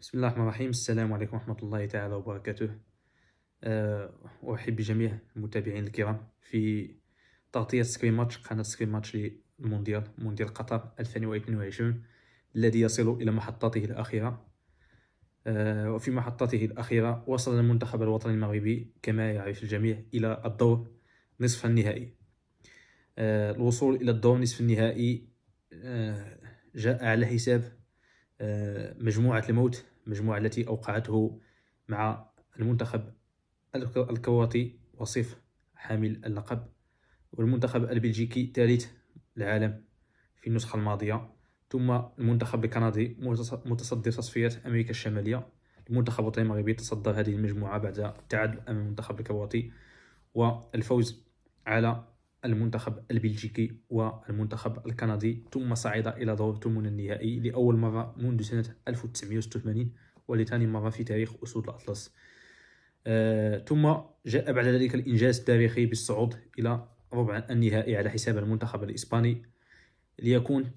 بسم الله الرحمن الرحيم. السلام عليكم ورحمة الله تعالى وبركاته. أرحب بجميع المتابعين الكرام في تغطية سكرين ماتش قناة سكرين ماتش للمونديال مونديال قطر 2022 الذي يصل إلى محطته الأخيرة. وفي محطته الأخيرة وصل المنتخب الوطني المغربي كما يعرف الجميع إلى الدور نصف النهائي. الوصول إلى الدور نصف النهائي جاء على حساب مجموعة الموت، المجموعة التي أوقعته مع المنتخب الكرواتي وصيف حامل اللقب، والمنتخب البلجيكي ثالث العالم في النسخة الماضية، ثم المنتخب الكندي متصدر تصفيات أمريكا الشمالية. المنتخب الوطني المغربي تصدر هذه المجموعة بعد التعادل أمام المنتخب الكرواتي والفوز على المنتخب البلجيكي والمنتخب الكندي، ثم صعد إلى دور الثمن النهائي لأول مرة منذ سنة 1986 ولثاني مرة في تاريخ أسود الأطلس. ثم جاء بعد ذلك الإنجاز التاريخي بالصعود إلى ربع النهائي على حساب المنتخب الإسباني، ليكون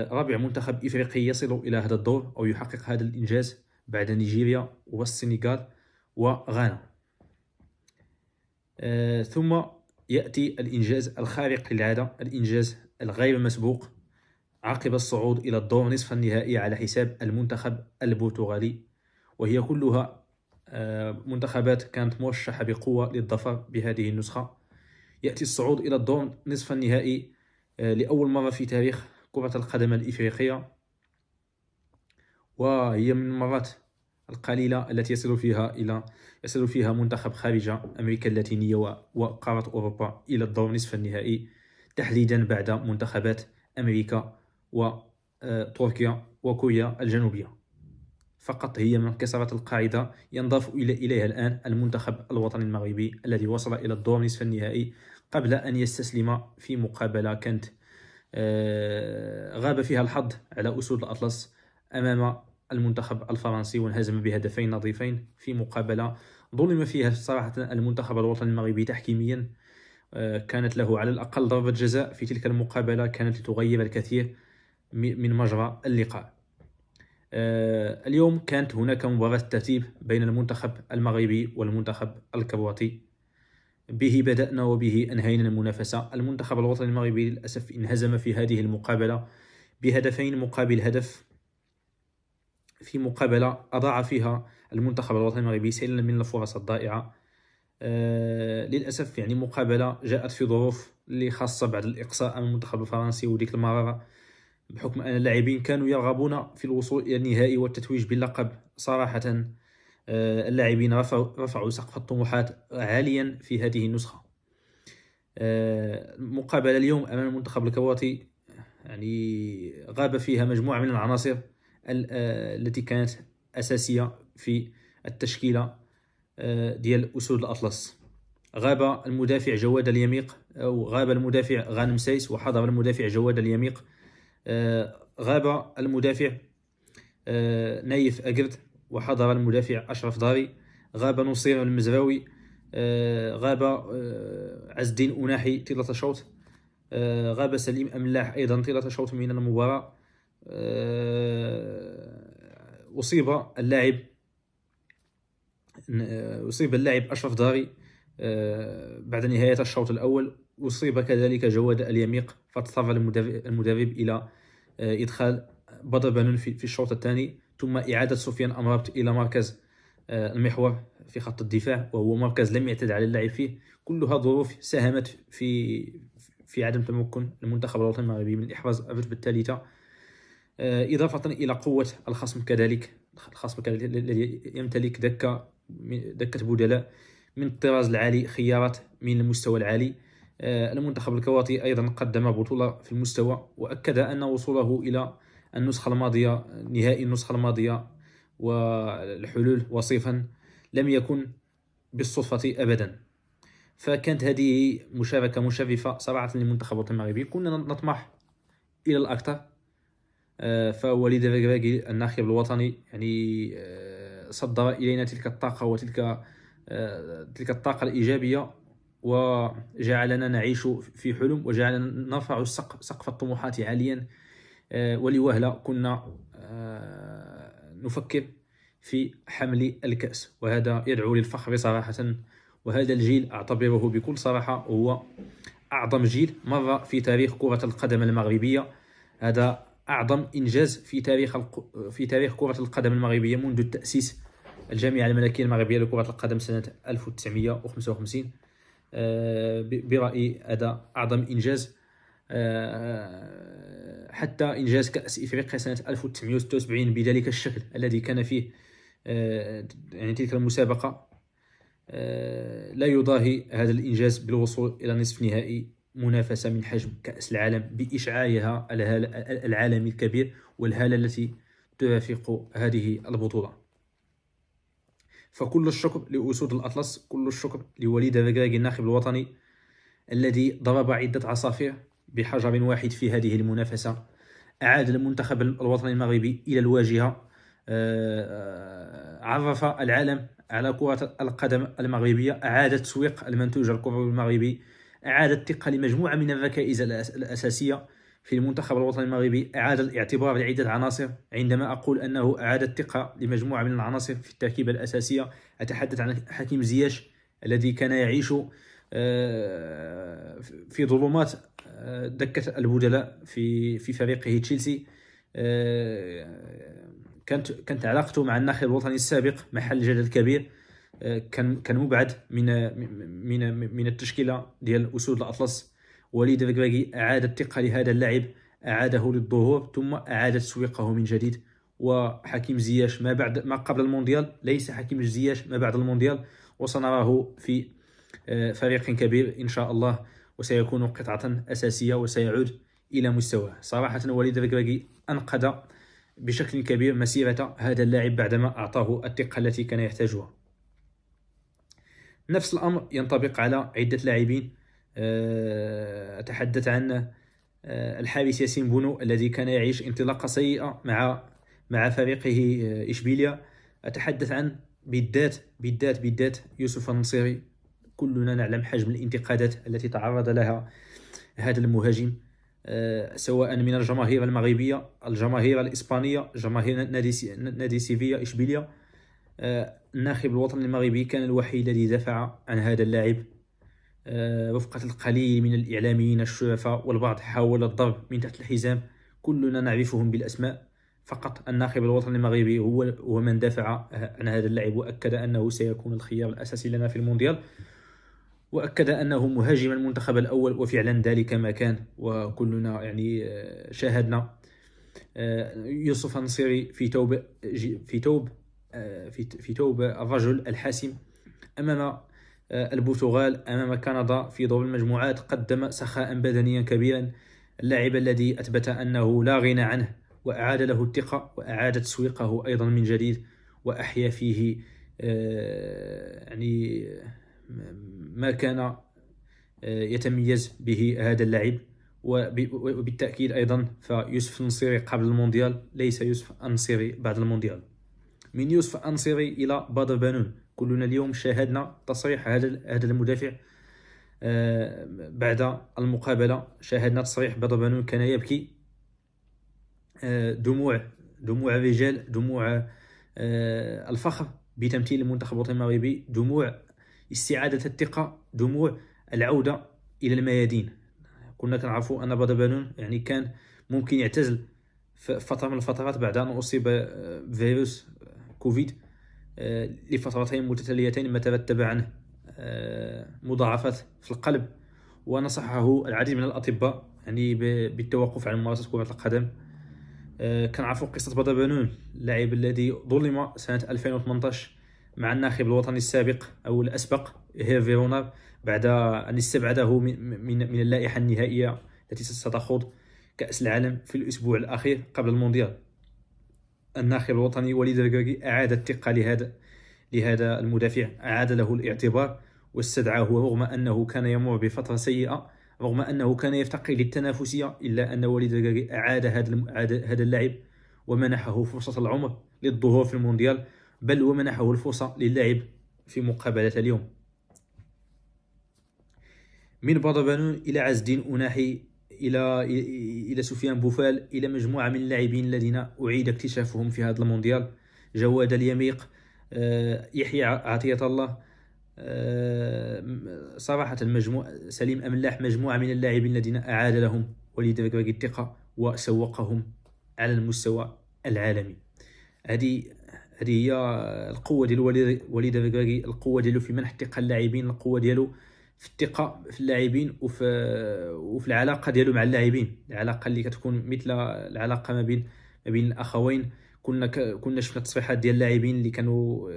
رابع منتخب إفريقي يصل إلى هذا الدور أو يحقق هذا الإنجاز بعد نيجيريا والسنغال وغانا. ثم يأتي الإنجاز الخارق للعادة، الإنجاز الغير مسبوق عقب الصعود إلى الدور نصف النهائي على حساب المنتخب البرتغالي، وهي كلها منتخبات كانت مرشحة بقوة للظفر بهذه النسخة. يأتي الصعود إلى الدور نصف النهائي لأول مرة في تاريخ كرة القدم الإفريقية، وهي من المرات القليلة التي يصل فيها منتخب خارج أمريكا اللاتينية وقارة أوروبا إلى الدور نصف النهائي، تحديدا بعد منتخبات أمريكا وتركيا وكوريا الجنوبية. فقط هي من كسرت القاعدة. ينضاف إليها الآن المنتخب الوطني المغربي الذي وصل إلى الدور نصف النهائي قبل أن يستسلم في مقابلة كانت غاب فيها الحظ على أسود الأطلس أمام المنتخب الفرنسي، وانهزم بهدفين نظيفين في مقابلة ظلم فيها صراحة المنتخب الوطني المغربي تحكيميا. كانت له على الأقل ضربة جزاء في تلك المقابلة كانت لتغير الكثير من مجرى اللقاء. اليوم كانت هناك مباراة ترتيب بين المنتخب المغربي والمنتخب الكرواتي. به بدأنا وبه أنهينا المنافسة. المنتخب الوطني المغربي للأسف انهزم في هذه المقابلة بهدفين مقابل هدف، في مقابلة أضاع فيها المنتخب الوطني المغربي سيلا من الفرص الضائعة. للأسف مقابلة جاءت في ظروف اللي خاصة بعد الإقصاء أمام المنتخب الفرنسي، وديك المرارة بحكم أن اللاعبين كانوا يرغبون في الوصول إلى النهائي والتتويج باللقب. صراحة اللاعبين رفعوا سقف الطموحات عاليا في هذه النسخة. المقابلة اليوم أمام المنتخب الكرواتي غاب فيها مجموعة من العناصر التي كانت أساسية في التشكيلة ديال أسود الأطلس. غاب المدافع جواد اليميق، أو غاب المدافع غانم سايس وحضر المدافع جواد اليميق. غاب المدافع نايف أقرد وحضر المدافع أشرف داري. غاب نصير المزراوي. غاب عز الدين أناحي طيلة شوط. غاب سليم أملاح أيضا طيلة شوط من المباراة. أصيب اللاعب أشرف داري بعد نهاية الشوط الأول. أصيب كذلك جواد اليميق، فاضطر المدرب إلى إدخال بدر بنون في الشوط الثاني، ثم إعادة سفيان أمرابط إلى مركز المحور في خط الدفاع، وهو مركز لم يعتد على اللعب فيه. كلها ظروف ساهمت في عدم تمكن المنتخب الوطني المغربي من إحراز الرتبة الثالثة، إضافة إلى قوة الخصم كذلك. الخصم الذي يمتلك دكة بدلاء من الطراز العالي، خيارات من المستوى العالي. المنتخب الكرواتي أيضا قدم بطولة في المستوى، وأكد أن وصوله إلى النسخة الماضية، نهائي النسخة الماضية والحلول وصيفا، لم يكن بالصدفة أبدا. فكانت هذه مشاركة مشرفة صراحة للمنتخب الوطني المغربي. كنا نطمح إلى الأكثر، فوليد الركراكي الناخب الوطني صدر إلينا تلك الطاقة وتلك الطاقة الإيجابية، وجعلنا نعيش في حلم، وجعلنا نرفع سقف الطموحات عاليا. ولوهلة كنا نفكر في حمل الكأس، وهذا يدعو للفخر صراحة. وهذا الجيل أعتبره بكل صراحة هو أعظم جيل مر في تاريخ كرة القدم المغربية. هذا أعظم إنجاز في تاريخ كرة القدم المغربية منذ تأسيس الجامعة الملكية المغربية لكرة القدم سنة 1955. برأيي هذا أعظم إنجاز. حتى إنجاز كأس إفريقيا سنة 1976 بذلك الشكل الذي كان فيه يعني تلك المسابقة لا يضاهي هذا الإنجاز بالوصول إلى نصف نهائي منافسة من حجم كأس العالم بإشعاعها العالمي الكبير والهالة التي ترافق هذه البطولة. فكل الشكر لأسود الأطلس، كل الشكر لوليد الركراكي الناخب الوطني الذي ضرب عدة عصافير بحجر واحد في هذه المنافسة. أعاد المنتخب الوطني المغربي إلى الواجهة، عرف العالم على كرة القدم المغربية، أعاد تسويق المنتوج الكروي المغربي، أعاد الثقة لمجموعة من الركائز الأساسية في المنتخب الوطني المغربي، أعاد الاعتبار لعدة عناصر. عندما أقول أنه أعاد الثقة لمجموعة من العناصر في التركيبة الأساسية، أتحدث عن حكيم زياش الذي كان يعيش في ظلمات دكة البدلاء في فريقه تشيلسي. كانت علاقته مع الناخب الوطني السابق محل جدل كبير. كان مبعد من التشكيلة ديال أسود الأطلس. وليد الركراكي أعاد الثقة لهذا اللاعب، أعاده للظهور، ثم أعاد تسويقه من جديد. وحكيم زياش ما قبل المونديال ليس حكيم زياش ما بعد المونديال، وسنراه في فريق كبير إن شاء الله، وسيكون قطعة أساسية وسيعود إلى مستواه. صراحة وليد الركراكي أنقذ بشكل كبير مسيرة هذا اللاعب بعدما أعطاه الثقة التي كان يحتاجها. نفس الأمر ينطبق على عدة لاعبين. أتحدث عن الحارس ياسين بونو الذي كان يعيش انطلاقة سيئة مع فريقه إشبيليا. أتحدث عن بالذات يوسف النصيري. كلنا نعلم حجم الانتقادات التي تعرض لها هذا المهاجم، سواء من الجماهير المغربية، الجماهير الإسبانية، جماهير نادي سيفيا إشبيليا. الناخب الوطني المغربي كان الوحيد الذي دافع عن هذا اللاعب، وفقة القليل من الإعلاميين الشرفاء، والبعض حاول الضرب من تحت الحزام. كلنا نعرفهم بالأسماء، فقط الناخب الوطني المغربي هو من دافع عن هذا اللاعب، وأكد أنه سيكون الخيار الأساسي لنا في المونديال، وأكد أنه مهاجم المنتخب الأول، وفعلا ذلك ما كان. وكلنا يعني شاهدنا يوسف النصيري في توب الرجل الحاسم أمام البرتغال، أمام كندا في دور المجموعات. قدم سخاء بدنيا كبيرا، اللاعب الذي أثبت أنه لا غنى عنه، وأعاد له الثقة وأعاد تسويقه أيضا من جديد، وأحيا فيه يعني ما كان يتميز به هذا اللاعب. وبالتأكيد أيضا فيوسف النصيري قبل المونديال ليس يوسف النصيري بعد المونديال. من يوسف النصيري إلى بدر بنون، كلنا اليوم شاهدنا تصريح هذا المدافع بعد المقابلة. شاهدنا تصريح بدر بنون كان يبكي، دموع الرجال، دموع الفخر بتمثيل المنتخب الوطني المغربي، دموع استعادة الثقة، دموع العودة إلى الميادين. كنا كنعرفوا أن بدر بنون يعني كان ممكن يعتزل فترة من الفترات بعد أن أصيب بفيروس كوفيد لفترتين متتاليتين، ما ترتب عنه مضاعفات في القلب، ونصحه العديد من الأطباء يعني بالتوقف عن ممارسة كرة القدم. كنعرفوا قصة بدر بنون، اللاعب الذي ظلم سنة 2018 مع الناخب الوطني السابق أو الأسبق هيرفي رونار بعد أن استبعده من اللائحة النهائية التي ستخوض كأس العالم في الأسبوع الأخير قبل المونديال. الناخب الوطني وليد الركراكي أعاد الثقة لهذا المدافع، أعاد له الاعتبار واستدعاه، رغم أنه كان يمر بفترة سيئة، رغم أنه كان يفتقر للتنافسية، إلا أن وليد الركراكي أعاد هذا اللاعب ومنحه فرصة العمر للظهور في المونديال، بل ومنحه الفرصة للعب في مقابلة اليوم. من بدر بنون إلى عز الدين أناحي، إلى سفيان بوفال، إلى مجموعة من اللاعبين الذين أعيد اكتشافهم في هذا المونديال. جواد اليميق، يحيى عطية الله. صراحة سليم أملاح مجموعة من اللاعبين الذين أعاد لهم وليد الركراكي الثقة وسوقهم على المستوى العالمي. هذه هي القوة ديال وليد الركراكي، القوة ديالو في منح الثقة للاعبين، القوة ديالو في الثقة في اللاعبين وفي العلاقة ديالو مع اللاعبين، العلاقة اللي كتكون مثل العلاقة ما بين الأخوين. كنا شفنا تصريحات ديال اللاعبين اللي كانوا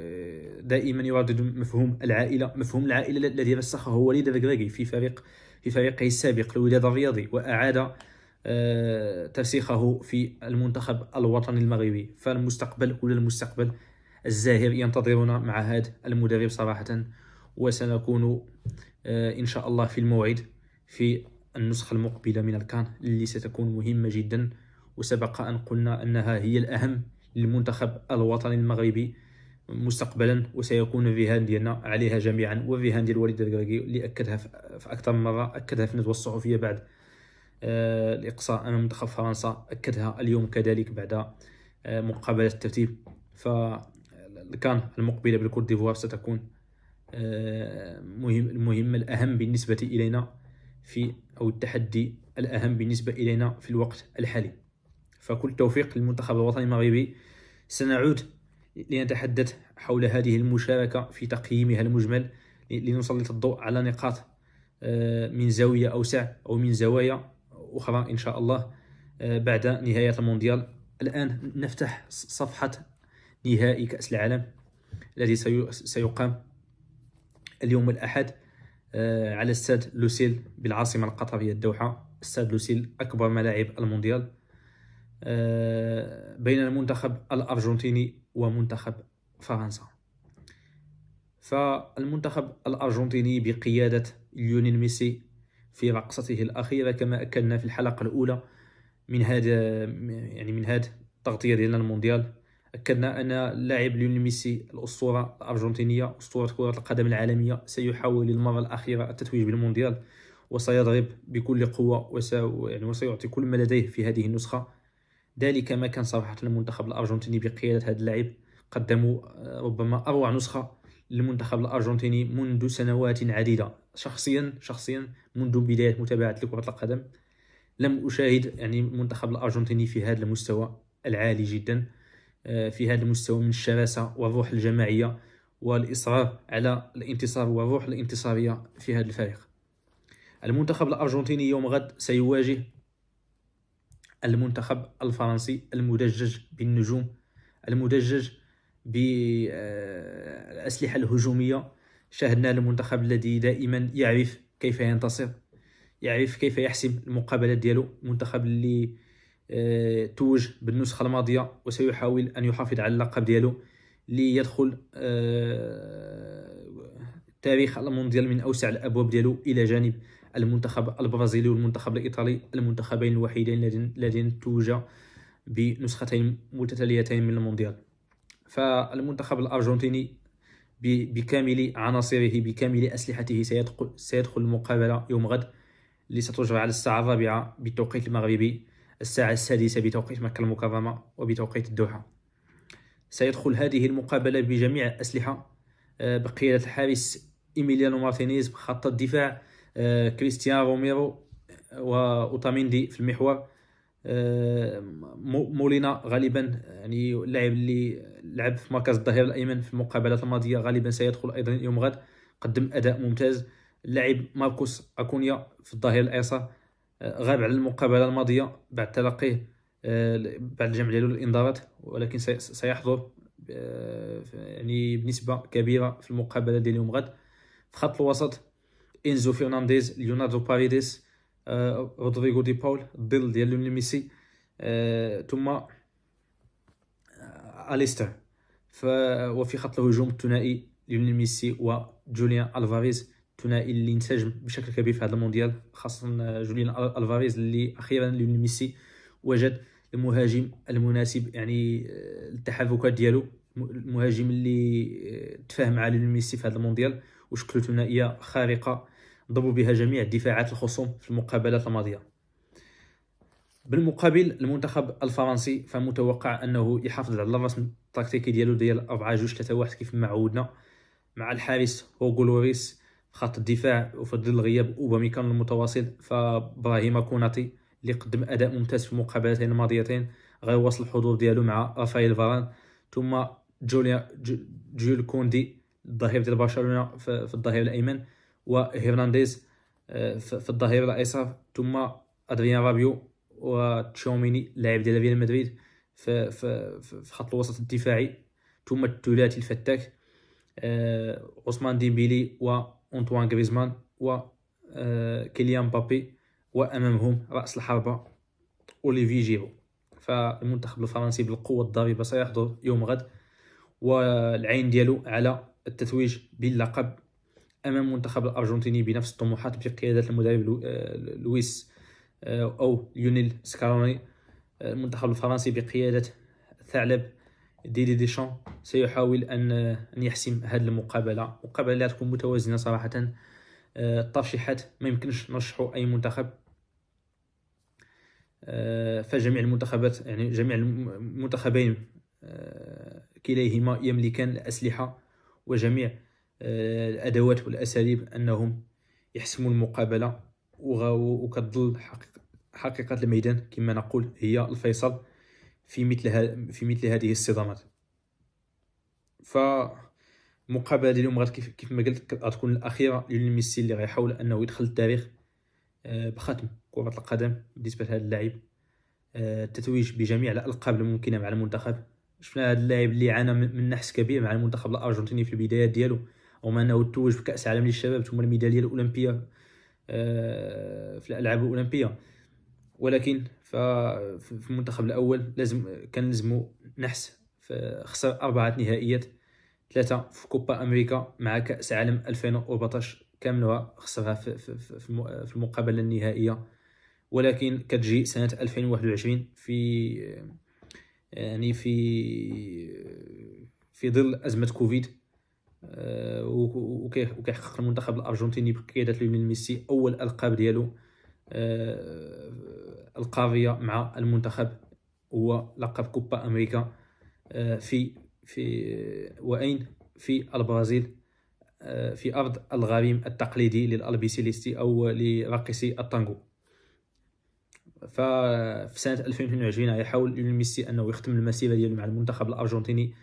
دائما يرددوا مفهوم العائلة. مفهوم العائلة الذي رسخه وليد الركراكي في فريقه السابق الوداد الرياضي، وأعاد ترسيخه في المنتخب الوطني المغربي. فالمستقبل المستقبل الزاهر ينتظرنا مع هذا المدرب صراحة، وسنكون إن شاء الله في الموعد في النسخة المقبلة من الكان اللي ستكون مهمة جدا. وسبق أن قلنا أنها هي الأهم للمنتخب الوطني المغربي مستقبلا، وسيكون الرهان ديالنا عليها جميعا، والرهان ديال وليد الركراكي اللي أكدها في أكثر من مرة، أكدها في الندوة الصحفية بعد الإقصاء أمام منتخب فرنسا، أكدها اليوم كذلك بعد مقابلة الترتيب. فالكان المقبلة بالكوت ديفوار ستكون المهمة الأهم بالنسبة إلينا أو التحدي الأهم بالنسبة إلينا في الوقت الحالي. فكل التوفيق للمنتخب الوطني المغربي. سنعود لنتحدث حول هذه المشاركة في تقييمها المجمل، لنسلط الضوء على نقاط من زاوية أوسع أو من زوايا أخرى إن شاء الله بعد نهاية المونديال. الآن نفتح صفحة نهائي كأس العالم الذي سيقام اليوم الأحد على استاد لوسيل بالعاصمة القطرية الدوحة. استاد لوسيل أكبر ملاعب المونديال، بين المنتخب الأرجنتيني ومنتخب فرنسا. فالمنتخب الأرجنتيني بقيادة ليونيل ميسي في رقصته الأخيرة، كما أكدنا في الحلقة الأولى من هذا التغطية ديالنا المونديال، أكدنا أن اللاعب ليونيل ميسي الأسطورة الأرجنتينية، أسطورة كرة القدم العالمية، سيحاول للمرة الأخيرة التتويج بالمونديال، وسيضرب بكل قوة وسيعطي كل ما لديه في هذه النسخة. ذلك ما كان صراحة المنتخب الأرجنتيني بقيادة هذا اللاعب قدموا ربما أروع نسخة للمنتخب الأرجنتيني منذ سنوات عديدة. شخصيا منذ بداية متابعة لكرة القدم لم أشاهد المنتخب الأرجنتيني في هذا المستوى العالي جدا، في هذا المستوى من الشراسة والروح الجماعية والإصرار على الانتصار والروح الانتصارية في هذا الفريق. المنتخب الأرجنتيني يوم غد سيواجه المنتخب الفرنسي المدجج بالنجوم، المدجج بالأسلحة الهجومية. شاهدنا المنتخب الذي دائما يعرف كيف ينتصر، يعرف كيف يحسم المقابلات ديالو، المنتخب اللي توج بالنسخة الماضية وسيحاول أن يحافظ على اللقب ديالو ليدخل تاريخ المونديال من أوسع الأبواب ديالو، إلى جانب المنتخب البرازيلي والمنتخب الإيطالي، المنتخبين الوحيدين الذين توجا بنسختين متتاليتين من المونديال. فالمنتخب الأرجنتيني بكامل عناصره بكامل أسلحته سيدخل المقابلة يوم غد، اللي ستجرى على الساعة 4 بالتوقيت المغربي، الساعة 6 بتوقيت مكة المكرمة وبتوقيت الدوحة. سيدخل هذه المقابلة بجميع الأسلحة، بقيادة الحارس إيميليانو مارتينيز، بخط الدفاع كريستيان روميرو وأوتاميندي في المحور، مولينا غالبا اللاعب اللي لعب في مركز الظهير الأيمن في المقابلات الماضية غالبا سيدخل أيضا يوم غد، قدم أداء ممتاز. اللاعب ماركوس أكونيا في الظهير الأيسر غاب على المقابلة الماضية بعد تلقيه بعد جمع ديالو الإنذارات، ولكن سيحضر بنسبة كبيرة في المقابلة ديال يوم غد. في خط الوسط إنزو فرنانديز، ليوناردو باريديس، رودريغو دي باول، الظل ديال ليونيل ميسي، ثم أليستر. وفي خط الهجوم الثنائي ليونيل ميسي وجوليان ألفاريز، الثنائي اللي انسجم بشكل كبير في هذا المونديال، خاصة جوليان ألفاريز اللي أخيرا ليونيل ميسي وجد المهاجم المناسب التحركات ديالو، المهاجم اللي تفاهم مع ليونيل ميسي في هذا المونديال، وشكلوا ثنائية خارقة ضربوا بها جميع دفاعات الخصوم في المقابلات الماضية. بالمقابل المنتخب الفرنسي فمتوقع أنه يحافظ على الرسم التكتيكي ديالو ديال 4-2-3-1 كيف ما عودنا، مع الحارس هوغو لوريس، خط الدفاع وفي ظل غياب اوباميكان المتواصل فابراهيم كوناتي اللي قدم اداء ممتاز في المقابلتين الماضيتين غيواصل الحضور ديالو مع رافائيل فاران، ثم جول كوندي الظهير ديال برشلونة في الظهير الايمن، وهرنانديز في الظهير الايسر، ثم ادريان رابيو وتشاوميني اللاعب ديال ريال مدريد في خط الوسط الدفاعي، ثم الثلاثي الفتاك عثمان ديمبيلي وأنطوان غريزمان وكيليان مبابي، وأمامهم رأس الحربة أوليفي جيرو. فالمنتخب الفرنسي بالقوة الضاربة سيحضر يوم غد، والعين ديالو على التتويج باللقب أمام المنتخب الأرجنتيني بنفس الطموحات بقيادة المدرب لويس أو ليونيل سكالوني. المنتخب الفرنسي بقيادة الثعلب ديدي ديشان سيحاول أن يحسم هذه المقابلة. مقابلة تكون متوازنة صراحة. الترشيحات ما يمكنش نرشحوا أي منتخب، فجميع المنتخبات يعني جميع المنتخبين كليهما يملكان الأسلحة وجميع الأدوات والأساليب أنهم يحسموا المقابلة، وكتظل حقيقة الميدان كما نقول هي الفيصل في مثل هذه الصدامات. فمقابلة اليوم غد كيف ما قلت غتكون الأخيرة ليونيل ميسي اللي غيحاول أنه يدخل التاريخ بختم كرة القدم بالنسبة لهذا اللاعب، التتويج بجميع الألقاب الممكنة مع المنتخب. شفنا هذا اللاعب اللي عانى من نحس كبير مع المنتخب الأرجنتيني في البدايات ديالو، وما أنه توج بكأس العالم للشباب ثم الميدالية الأولمبية في الألعاب الأولمبية، ولكن في المنتخب الأول كان لازمو نحس. خسر 4 نهائيات، 3 في كوبا أمريكا مع كأس عالم 2014 كاملها خسرها في المقابلة النهائية. ولكن كتجي سنة 2021 يعني في ظل أزمة كوفيد، وكيحقق المنتخب الأرجنتيني بقيادة ليونيل ميسي أول ألقاب ديالو القارية مع المنتخب، هو لقب كوبا أمريكا في البرازيل، في أرض الغريم التقليدي للألبيسيليستي أو لراقصي التانغو. ففي سنة 2022 يحاول ليونيل ميسي أنه يختم المسيرة ديالو مع المنتخب الأرجنتيني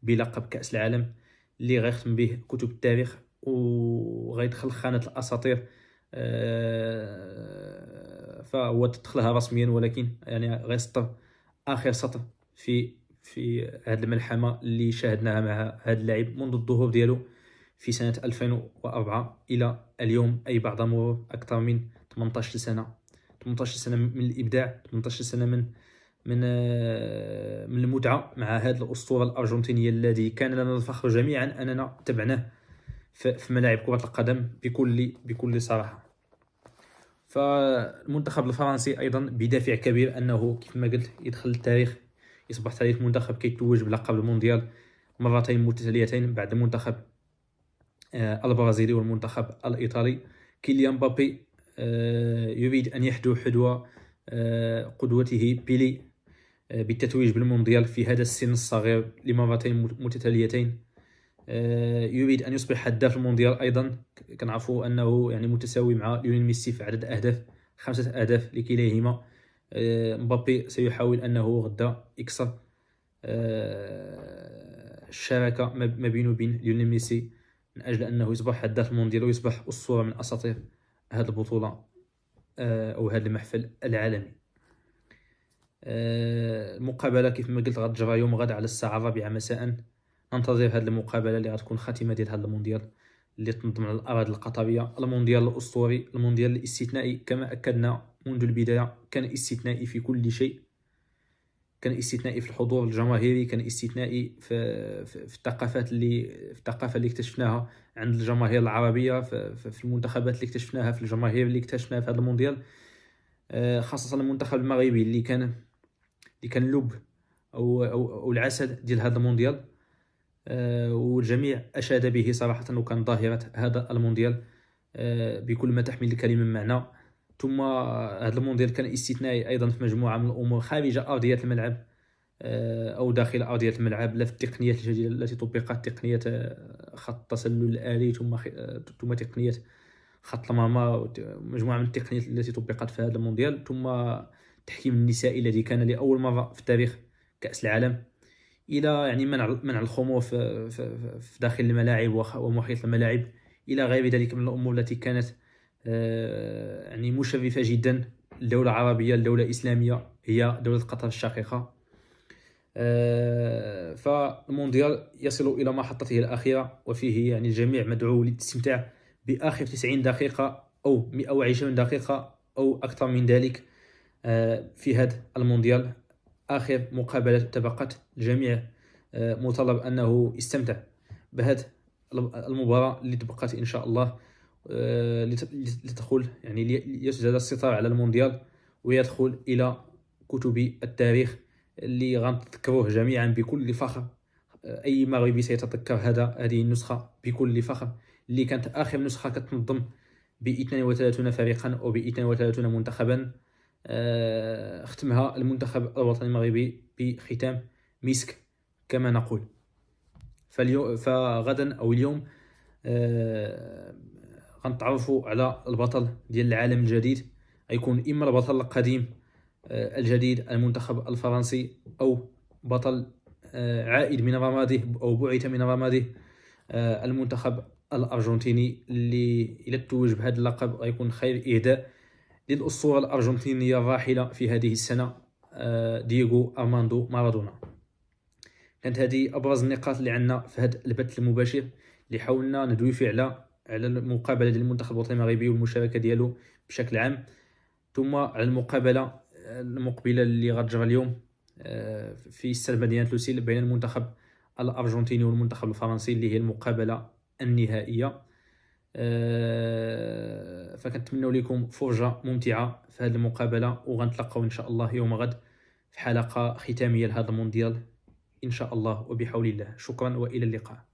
بلقب كأس العالم اللي غيختم به كتب التاريخ وغيدخل خانة الأساطير. فهو تدخلها رسميا، ولكن يعني غيسطر آخر سطر في هذه الملحمة اللي شاهدناها مع هذا اللاعب منذ الظهور ديالو في سنة 2004 إلى اليوم، أي بعد مرور أكثر من 18 سنة من الإبداع، 18 سنة من المتعة مع هذه الأسطورة الأرجنتينية الذي كان لنا الفخر جميعا أننا تبعناه في ملاعب كرة القدم بكل صراحة. فالمنتخب الفرنسي أيضا بدافع كبير أنه كيف ما قلت يدخل التاريخ، يصبح ثالث منتخب كيتوج بلقب المونديال مرتين متتاليتين بعد المنتخب البرازيلي والمنتخب الإيطالي. كيليان مبابي يريد أن يحذو حذو قدوته بيلي بالتتويج بالمونديال في هذا السن الصغير لمرتين متتاليتين. يريد أن يصبح هداف المونديال أيضا، كنعرفوا أنه يعني متساوي مع ليونيل ميسي في عدد أهداف، 5 أهداف لكليهما. مبابي سيحاول أنه غدا يكسر الشراكة ما بينه وبين ليونيل ميسي من أجل أنه يصبح هداف المونديال ويصبح أسطورة من أساطير هذه البطولة أو هذا المحفل العالمي. المقابلة كيف ما قلت غتجرى يوم غد على الساعة 4 مساء. ننتظر هذه المقابلة اللي غتكون خاتمة ديال هذا المونديال اللي تنظم على الأراضي القطرية، المونديال الأسطوري، المونديال الاستثنائي كما أكدنا منذ البداية. كان استثنائي في كل شيء، كان استثنائي في الحضور الجماهيري، كان استثنائي في الثقافة اللي اكتشفناها عند الجماهير العربية، في المنتخبات اللي اكتشفناها، في الجماهير اللي اكتشفناها في هذا المونديال، خاصة المنتخب المغربي اللي كان اللب أو العسل ديال هذا المونديال، والجميع أشاد به صراحة، وكان ظاهرة هذا المونديال بكل ما تحمل الكلمة من معنى. ثم هذا المونديال كان استثنائي أيضا في مجموعة من الأمور خارج أرضية الملعب. أو داخل أرضية الملعب، لا في التقنيات الجديدة التي طبقت، تقنية خط التسلل الآلي، ثم تقنية خط المرمى، مجموعة من التقنيات التي طبقت في هذا المونديال، ثم التحكيم النسائي الذي كان لأول مرة في تاريخ كأس العالم، إلى يعني منع الخمور في داخل الملاعب ومحيط الملاعب، إلى غير ذلك من الأمور التي كانت يعني مشرفة جدا. الدولة العربية، الدولة الإسلامية، هي دولة قطر الشقيقة. فالمونديال يصل إلى محطته الأخيرة، وفيه يعني الجميع مدعو للاستمتاع بآخر 90 دقيقة أو 120 دقيقة أو أكثر من ذلك في هذا المونديال. آخر مقابلة تبقت، الجميع مطالب أنه يستمتع بهذه المباراة اللي تبقت إن شاء الله، لتدخل يعني ليسجل الستار على المونديال ويدخل إلى كتب التاريخ اللي غنتذكروه جميعا بكل فخر. أي مغربي سيتذكر هذه النسخة بكل فخر، اللي كانت آخر نسخة كتنظم ب 32 فريقا أو ب 32 منتخبا. ختمها المنتخب الوطني المغربي بختام مسك كما نقول. فغدا أو اليوم غنتعرفوا على البطل ديال العالم الجديد. غيكون إما البطل القديم الجديد المنتخب الفرنسي، أو بطل عائد من رماده أو بعث من رماده المنتخب الأرجنتيني، اللي إلى توج بهذا اللقب غيكون خير إهداء للأسطورة الأرجنتينية الراحلة في هذه السنة، دييغو أرماندو مارادونا. كانت هذه أبرز النقاط اللي عندنا في هذا البث المباشر، اللي حاولنا ندوي فيه على المقابلة ديال المنتخب الوطني المغربي والمشاركة ديالو بشكل عام، ثم على المقابلة المقبلة اللي غتجرى اليوم في استاد مدينة لوسيل بين المنتخب الأرجنتيني والمنتخب الفرنسي، اللي هي المقابلة النهائية. فكنتمنى لكم فرجة ممتعة في هذه المقابلة، وغنتلقاو إن شاء الله يوم غد في حلقة ختامية لهذا المونديال إن شاء الله وبحول الله. شكرا وإلى اللقاء.